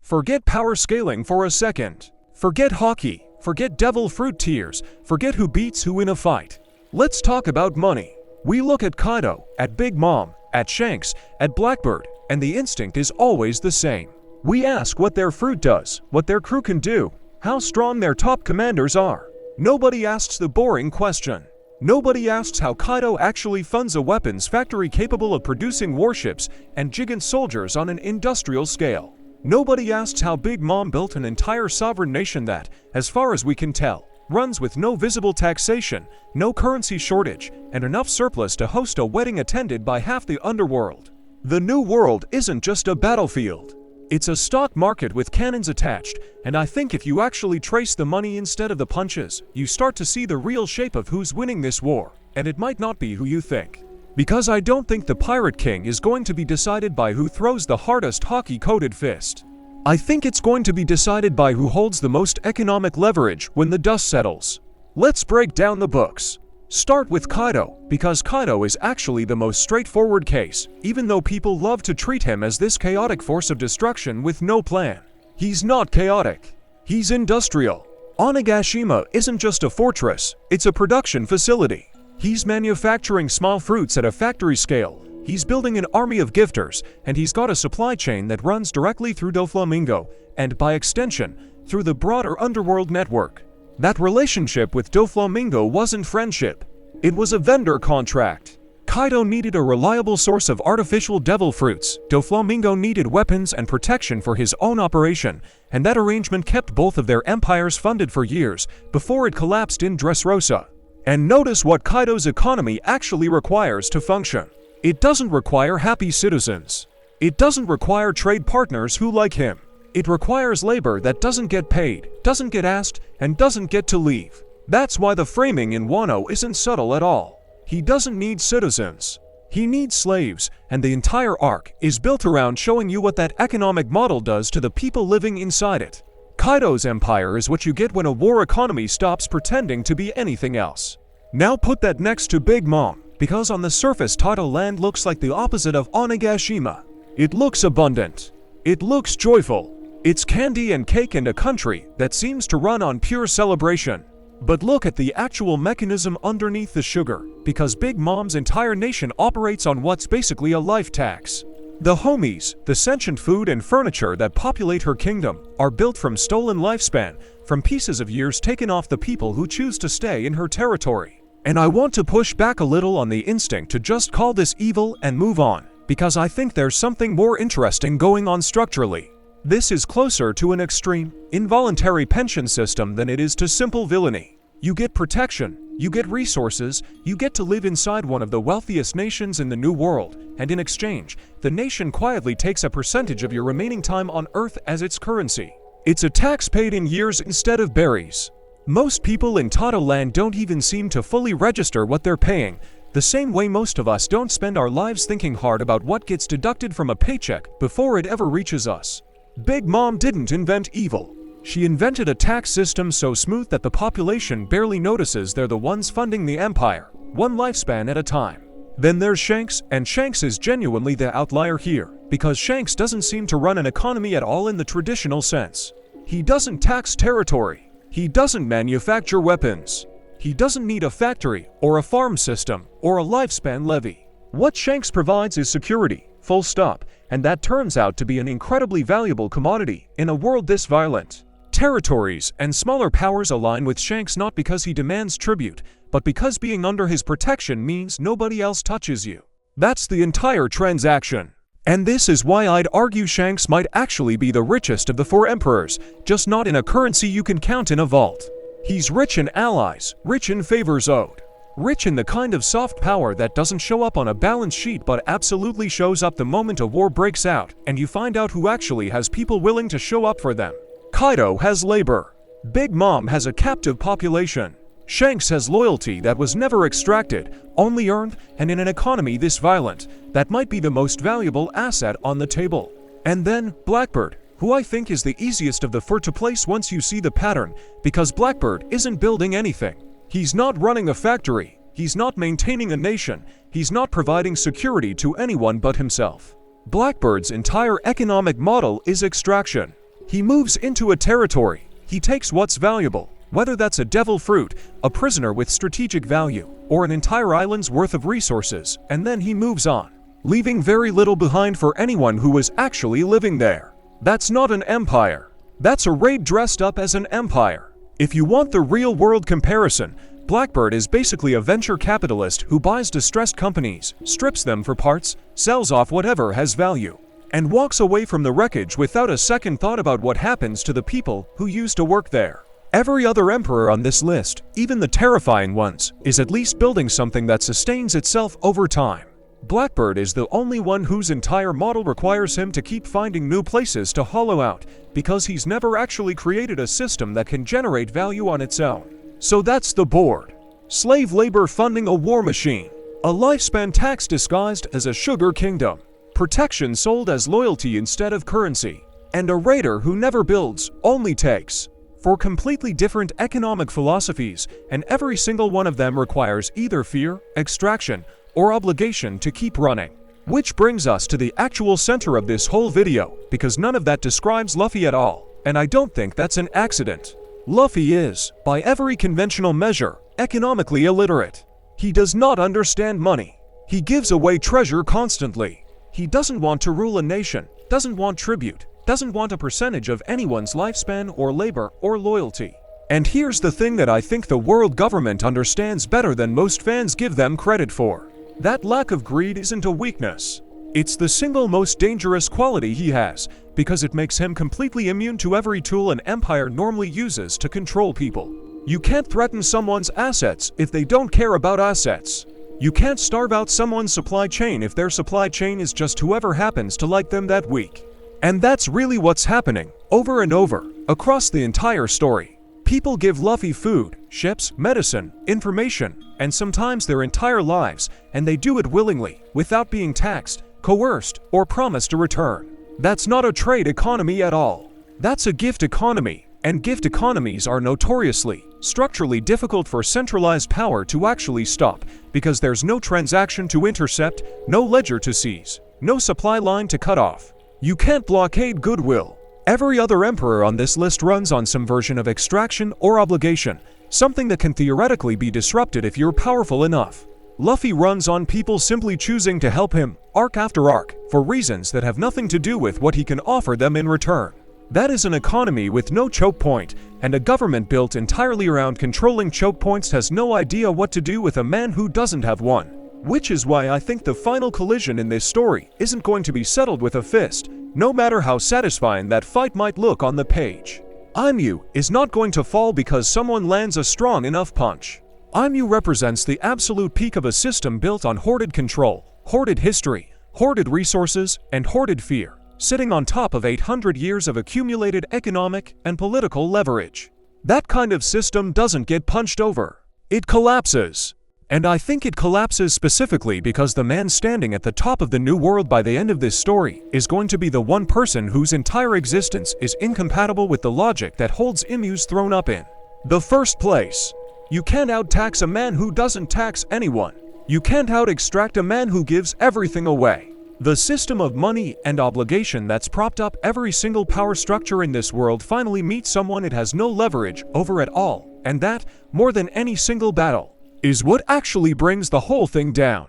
Forget power scaling for a second. Forget hockey. Forget devil fruit tears. Forget who beats who in a fight. Let's talk about money. We look at Kaido, at Big Mom, at Shanks, at Blackbird, and the instinct is always the same. We ask what their fruit does, what their crew can do, how strong their top commanders are. Nobody asks the boring question. Nobody asks how Kaido actually funds a weapons factory capable of producing warships and gigant soldiers on an industrial scale. Nobody asks how Big Mom built an entire sovereign nation that, as far as we can tell, runs with no visible taxation, no currency shortage, and enough surplus to host a wedding attended by half the underworld. The New World isn't just a battlefield. It's a stock market with cannons attached, and I think if you actually trace the money instead of the punches, you start to see the real shape of who's winning this war, and it might not be who you think. Because I don't think the Pirate King is going to be decided by who throws the hardest hockey-coated fist. I think it's going to be decided by who holds the most economic leverage when the dust settles. Let's break down the books. Start with Kaido, because Kaido is actually the most straightforward case, even though people love to treat him as this chaotic force of destruction with no plan. He's not chaotic. He's industrial. Onigashima isn't just a fortress, it's a production facility. He's manufacturing small fruits at a factory scale, he's building an army of gifters, and he's got a supply chain that runs directly through Doflamingo, and by extension, through the broader underworld network. That relationship with Doflamingo wasn't friendship. It was a vendor contract. Kaido needed a reliable source of artificial devil fruits, Doflamingo needed weapons and protection for his own operation, and that arrangement kept both of their empires funded for years, before it collapsed in Dressrosa. And notice what Kaido's economy actually requires to function. It doesn't require happy citizens. It doesn't require trade partners who like him. It requires labor that doesn't get paid, doesn't get asked, and doesn't get to leave. That's why the framing in Wano isn't subtle at all. He doesn't need citizens. He needs slaves, and the entire arc is built around showing you what that economic model does to the people living inside it. Kaido's empire is what you get when a war economy stops pretending to be anything else. Now put that next to Big Mom, because on the surface Tata Land looks like the opposite of Onigashima. It looks abundant. It looks joyful. It's candy and cake and a country that seems to run on pure celebration. But look at the actual mechanism underneath the sugar, because Big Mom's entire nation operates on what's basically a life tax. The homies, the sentient food and furniture that populate her kingdom, are built from stolen lifespan, from pieces of years taken off the people who choose to stay in her territory. And I want to push back a little on the instinct to just call this evil and move on, because I think there's something more interesting going on structurally. This is closer to an extreme, involuntary pension system than it is to simple villainy. You get protection, you get resources, you get to live inside one of the wealthiest nations in the New World, and in exchange, the nation quietly takes a percentage of your remaining time on Earth as its currency. It's a tax paid in years instead of berries. Most people in Tata Land don't even seem to fully register what they're paying, the same way most of us don't spend our lives thinking hard about what gets deducted from a paycheck before it ever reaches us. Big Mom didn't invent evil. She invented a tax system so smooth that the population barely notices they're the ones funding the empire, one lifespan at a time. Then there's Shanks, and Shanks is genuinely the outlier here, because Shanks doesn't seem to run an economy at all in the traditional sense. He doesn't tax territory. He doesn't manufacture weapons. He doesn't need a factory, or a farm system, or a lifespan levy. What Shanks provides is security, full stop, and that turns out to be an incredibly valuable commodity in a world this violent. Territories and smaller powers align with Shanks not because he demands tribute, but because being under his protection means nobody else touches you. That's the entire transaction. And this is why I'd argue Shanks might actually be the richest of the four emperors, just not in a currency you can count in a vault. He's rich in allies, rich in favors owed. Rich in the kind of soft power that doesn't show up on a balance sheet but absolutely shows up the moment a war breaks out, and you find out who actually has people willing to show up for them. Kaido has labor. Big Mom has a captive population. Shanks has loyalty that was never extracted, only earned, and in an economy this violent, that might be the most valuable asset on the table. And then Blackbird, who I think is the easiest of the four to place once you see the pattern, because Blackbird isn't building anything. He's not running a factory, he's not maintaining a nation, he's not providing security to anyone but himself. Blackbird's entire economic model is extraction. He moves into a territory. He takes what's valuable, whether that's a devil fruit, a prisoner with strategic value, or an entire island's worth of resources, and then he moves on, leaving very little behind for anyone who was actually living there. That's not an empire. That's a raid dressed up as an empire. If you want the real-world comparison, Blackbird is basically a venture capitalist who buys distressed companies, strips them for parts, sells off whatever has value, and walks away from the wreckage without a second thought about what happens to the people who used to work there. Every other emperor on this list, even the terrifying ones, is at least building something that sustains itself over time. Blackbird is the only one whose entire model requires him to keep finding new places to hollow out, because he's never actually created a system that can generate value on its own. So that's the board. Slave labor funding a war machine. A lifespan tax disguised as a sugar kingdom. Protection sold as loyalty instead of currency. And a raider who never builds, only takes. For completely different economic philosophies, and every single one of them requires either fear, extraction, or obligation to keep running. Which brings us to the actual center of this whole video, because none of that describes Luffy at all, and I don't think that's an accident. Luffy is, by every conventional measure, economically illiterate. He does not understand money. He gives away treasure constantly. He doesn't want to rule a nation, doesn't want tribute, doesn't want a percentage of anyone's lifespan or labor or loyalty. And here's the thing that I think the world government understands better than most fans give them credit for. That lack of greed isn't a weakness. It's the single most dangerous quality he has, because it makes him completely immune to every tool an empire normally uses to control people. You can't threaten someone's assets if they don't care about assets. You can't starve out someone's supply chain if their supply chain is just whoever happens to like them that week. And that's really what's happening, over and over, across the entire story. People give Luffy food, ships, medicine, information, and sometimes their entire lives, and they do it willingly, without being taxed, coerced, or promised a return. That's not a trade economy at all. That's a gift economy, and gift economies are notoriously, structurally difficult for centralized power to actually stop, because there's no transaction to intercept, no ledger to seize, no supply line to cut off. You can't blockade goodwill. Every other emperor on this list runs on some version of extraction or obligation, something that can theoretically be disrupted if you're powerful enough. Luffy runs on people simply choosing to help him, arc after arc, for reasons that have nothing to do with what he can offer them in return. That is an economy with no choke point, and a government built entirely around controlling choke points has no idea what to do with a man who doesn't have one. Which is why I think the final collision in this story isn't going to be settled with a fist, no matter how satisfying that fight might look on the page. Aimu is not going to fall because someone lands a strong enough punch. Aimu represents the absolute peak of a system built on hoarded control, hoarded history, hoarded resources, and hoarded fear, sitting on top of 800 years of accumulated economic and political leverage. That kind of system doesn't get punched over. It collapses. And I think it collapses specifically because the man standing at the top of the new world by the end of this story is going to be the one person whose entire existence is incompatible with the logic that holds Aimu's throne up in the first place. You can't out-tax a man who doesn't tax anyone. You can't out-extract a man who gives everything away. The system of money and obligation that's propped up every single power structure in this world finally meets someone it has no leverage over at all, and that, more than any single battle, is what actually brings the whole thing down.